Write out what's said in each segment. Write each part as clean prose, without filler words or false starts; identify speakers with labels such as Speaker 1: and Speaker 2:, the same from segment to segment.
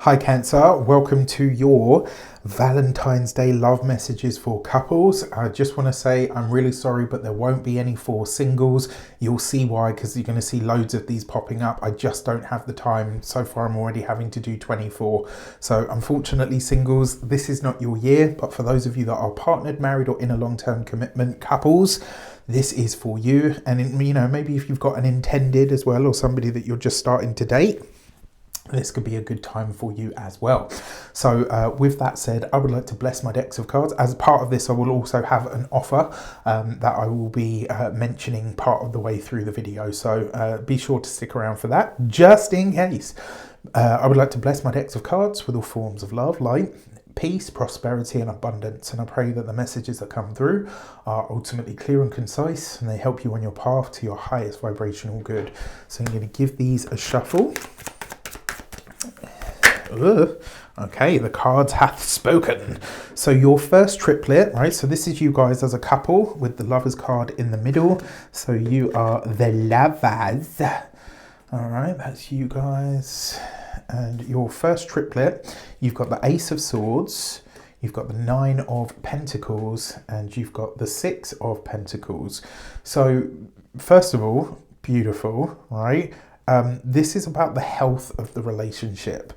Speaker 1: Hi Cancer, welcome to your Valentine's Day love messages for couples. I just want to say I'm really sorry, but there won't be any for singles. You'll see why, because you're going to see loads of these popping up. I just don't have the time. So far I'm already having to do 24. So unfortunately singles, this is not your year, but for those of you that are partnered, married or in a long-term commitment couples, this is for you. And maybe if you've got an intended as well, or somebody that you're just starting to date, this could be a good time for you as well. So with that said, I would like to bless my decks of cards. As part of this, I will also have an offer that I will be mentioning part of the way through the video. So be sure to stick around for that, just in case. I would like to bless my decks of cards with all forms of love, light, peace, prosperity and abundance. And I pray that the messages that come through are ultimately clear and concise, and they help you on your path to your highest vibrational good. So I'm going to give these a shuffle. Okay, the cards hath spoken. So your first triplet, right? So this is you guys as a couple with the lovers card in the middle. So you are the lovers. All right, that's you guys. And your first triplet, you've got the Ace of Swords, you've got the Nine of Pentacles, and you've got the Six of Pentacles. So first of all, beautiful, right? This is about the health of the relationship.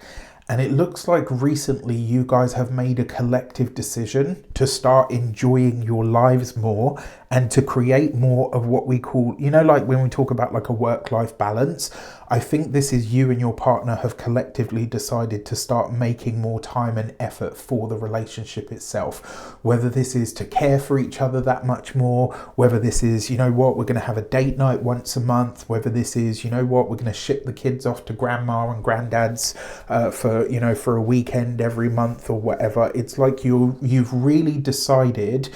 Speaker 1: And it looks like recently you guys have made a collective decision to start enjoying your lives more and to create more of what we call, like when we talk about like a work-life balance. I think this is you and your partner have collectively decided to start making more time and effort for the relationship itself. Whether this is to care for each other that much more, whether this is, we're going to have a date night once a month, whether this is, we're going to ship the kids off to grandma and granddad's for a weekend every month or whatever. It's like you've really decided,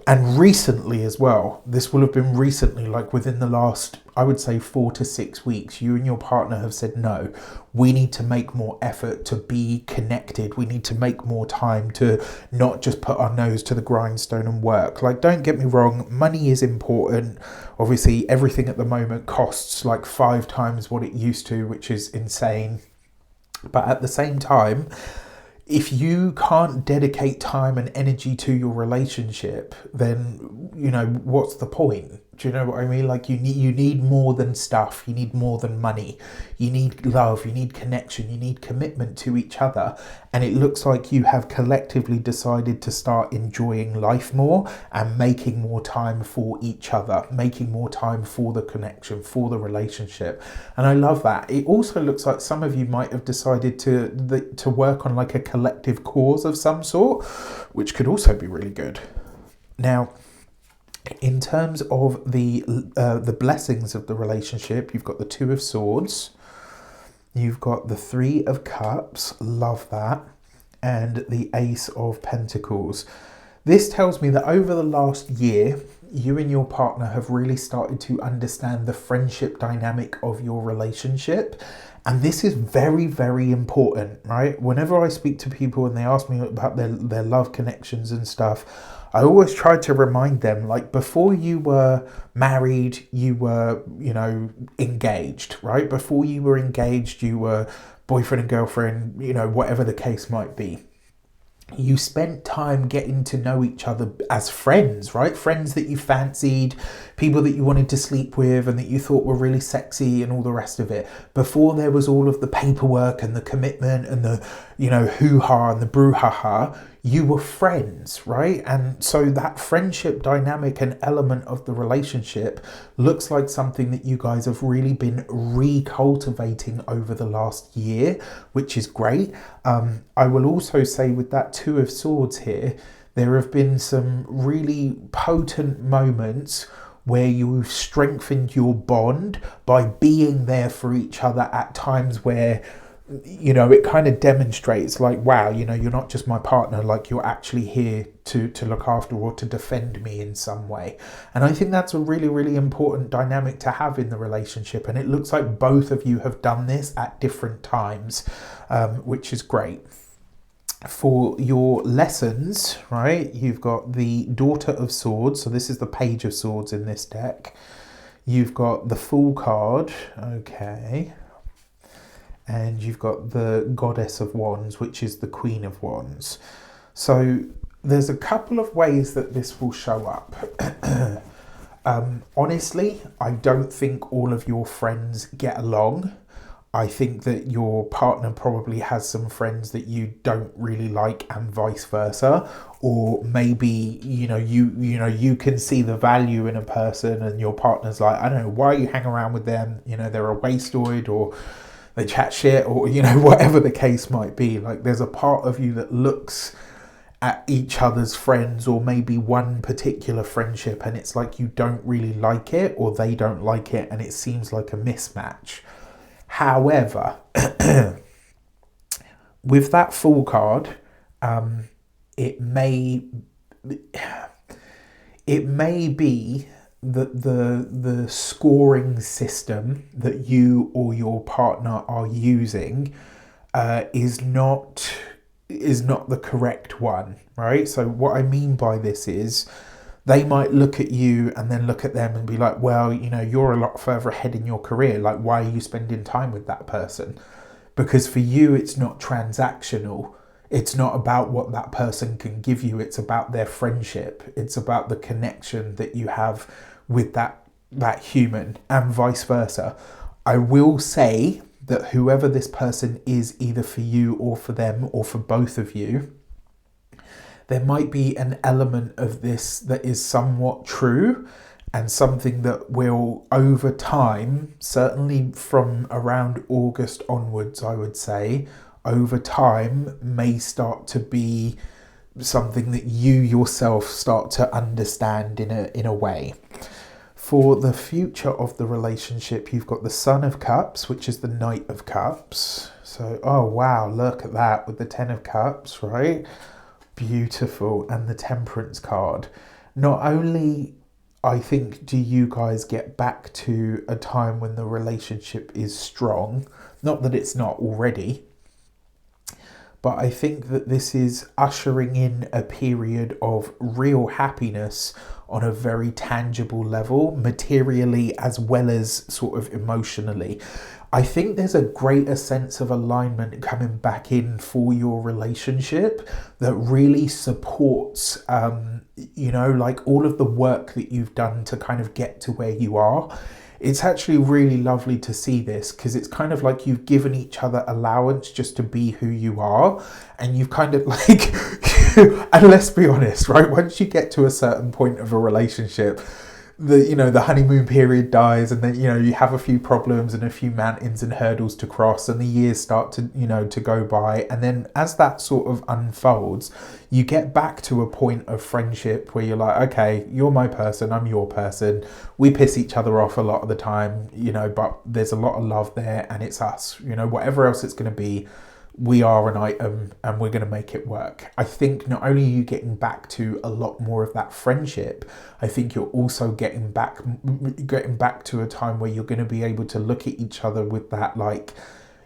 Speaker 1: and recently as well, this will have been recently, like within the last, I would say 4 to 6 weeks, you and your partner have said, no, we need to make more effort to be connected. We need to make more time to not just put our nose to the grindstone and work. Like, don't get me wrong, money is important. Obviously, everything at the moment costs like 5 times what it used to, which is insane. But at the same time, if you can't dedicate time and energy to your relationship, then, what's the point? Do you know what I mean? Like you need more than stuff. You need more than money. You need love. You need connection. You need commitment to each other. And it looks like you have collectively decided to start enjoying life more and making more time for each other, making more time for the connection, for the relationship. And I love that. It also looks like some of you might have decided to work on like a collective cause of some sort, which could also be really good. Now, in terms of the blessings of the relationship, you've got the Two of Swords, you've got the Three of Cups, love that, and the Ace of Pentacles. This tells me that over the last year, you and your partner have really started to understand the friendship dynamic of your relationship. And this is very, very important, right? Whenever I speak to people and they ask me about their love connections and stuff, I always try to remind them, like, before you were married, you were, engaged, right? Before you were engaged, you were boyfriend and girlfriend, whatever the case might be. You spent time getting to know each other as friends, right? Friends that you fancied, people that you wanted to sleep with and that you thought were really sexy and all the rest of it. Before there was all of the paperwork and the commitment and the, hoo-ha and the brouhaha, you were friends, right? And so that friendship dynamic and element of the relationship looks like something that you guys have really been recultivating over the last year, which is great. I will also say with that Two of Swords here, there have been some really potent moments where you've strengthened your bond by being there for each other at times where, it kind of demonstrates like, wow, you're not just my partner, like you're actually here to look after or to defend me in some way. And I think that's a really, really important dynamic to have in the relationship. And it looks like both of you have done this at different times, which is great. For your lessons, right, you've got the Daughter of Swords. So this is the Page of Swords in this deck. You've got the Fool card. Okay. and you've got the Goddess of Wands, which is the Queen of Wands. So there's a couple of ways that this will show up. Honestly, I don't think all of your friends get along. I think that your partner probably has some friends that you don't really like, and vice versa. Or maybe, you can see the value in a person and your partner's like, I don't know, why you hang around with them? They're a wasteoid, or they chat shit, or, whatever the case might be. Like, there's a part of you that looks at each other's friends, or maybe one particular friendship, and it's like you don't really like it, or they don't like it, and it seems like a mismatch. However, with that Fool card, it may be that the scoring system that you or your partner are using is not the correct one, right? So what I mean by this is, they might look at you and then look at them and be like, well, you're a lot further ahead in your career. Like, why are you spending time with that person? Because for you, it's not transactional. It's not about what that person can give you. It's about their friendship. It's about the connection that you have with that human, and vice versa. I will say that whoever this person is, either for you or for them or for both of you, there might be an element of this that is somewhat true, and something that will, over time, certainly from around August onwards, I would say, over time may start to be something that you yourself start to understand in a way. For the future of the relationship, you've got the Son of Cups, which is the Knight of Cups. So, oh wow, look at that with the Ten of Cups, right? Beautiful. And the Temperance card. Not only, I think, do you guys get back to a time when the relationship is strong, not that it's not already, but I think that this is ushering in a period of real happiness on a very tangible level, materially as well as sort of emotionally. I think there's a greater sense of alignment coming back in for your relationship that really supports, like all of the work that you've done to kind of get to where you are. It's actually really lovely to see this, because it's kind of like you've given each other allowance just to be who you are, and you've kind of like, and let's be honest, right? Once you get to a certain point of a relationship, the honeymoon period dies, and then you have a few problems and a few mountains and hurdles to cross, and the years start to go by, and then as that sort of unfolds, you get back to a point of friendship where you're like, okay, you're my person, I'm your person, we piss each other off a lot of the time, but there's a lot of love there, and it's us, whatever else it's going to be, we are an item, and we're going to make it work. I think not only are you getting back to a lot more of that friendship, I think you're also getting back to a time where you're going to be able to look at each other with that, like,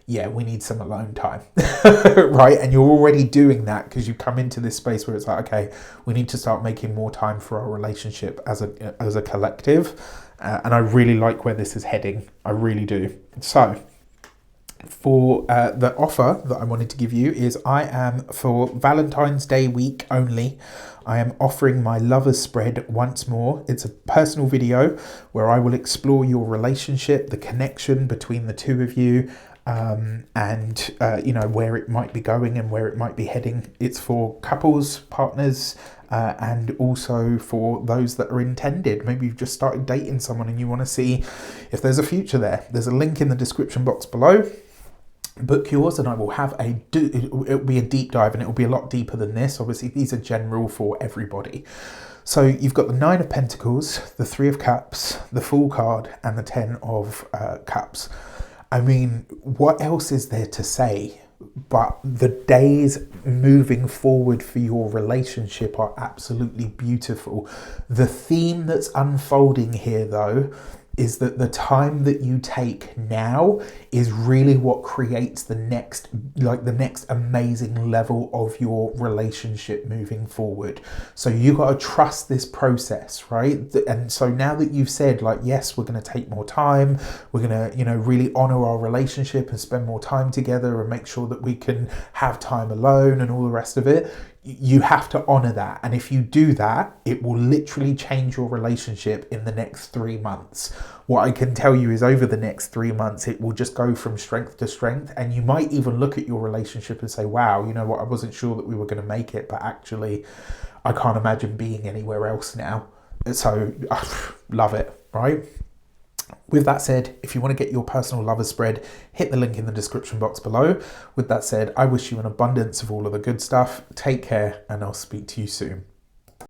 Speaker 1: yeah, we need some alone time, right? And you're already doing that because you come into this space where it's like, okay, we need to start making more time for our relationship as a collective. And I really like where this is heading. I really do. So, for the offer that I wanted to give you is, I am, for Valentine's Day week only, I am offering my lovers spread once more. It's a personal video where I will explore your relationship, the connection between the two of you, and where it might be going and where it might be heading. It's for couples, partners, and also for those that are intended. Maybe you've just started dating someone and you want to see if there's a future there. There's a link in the description box below. Book yours, and I will have it'll be a deep dive, and it'll be a lot deeper than this. Obviously, these are general for everybody. So you've got the Nine of Pentacles, the Three of Cups, the Fool card, and the Ten of Cups. I mean, what else is there to say? But the days moving forward for your relationship are absolutely beautiful. The theme that's unfolding here, though, is that the time that you take now is really what creates the next amazing level of your relationship moving forward. So you got to trust this process, right? And so now that you've said, like, yes, we're going to take more time, we're going to, you know, really honor our relationship and spend more time together and make sure that we can have time alone and all the rest of it, you have to honor that. And if you do that, it will literally change your relationship in the next 3 months. What I can tell you is over the next 3 months, it will just go from strength to strength. And you might even look at your relationship and say, wow, you know what, I wasn't sure that we were going to make it, but actually I can't imagine being anywhere else now. So love it, right? With that said, if you want to get your personal lovers spread, hit the link in the description box below. With that said, I wish you an abundance of all of the good stuff. Take care, and I'll speak to you soon.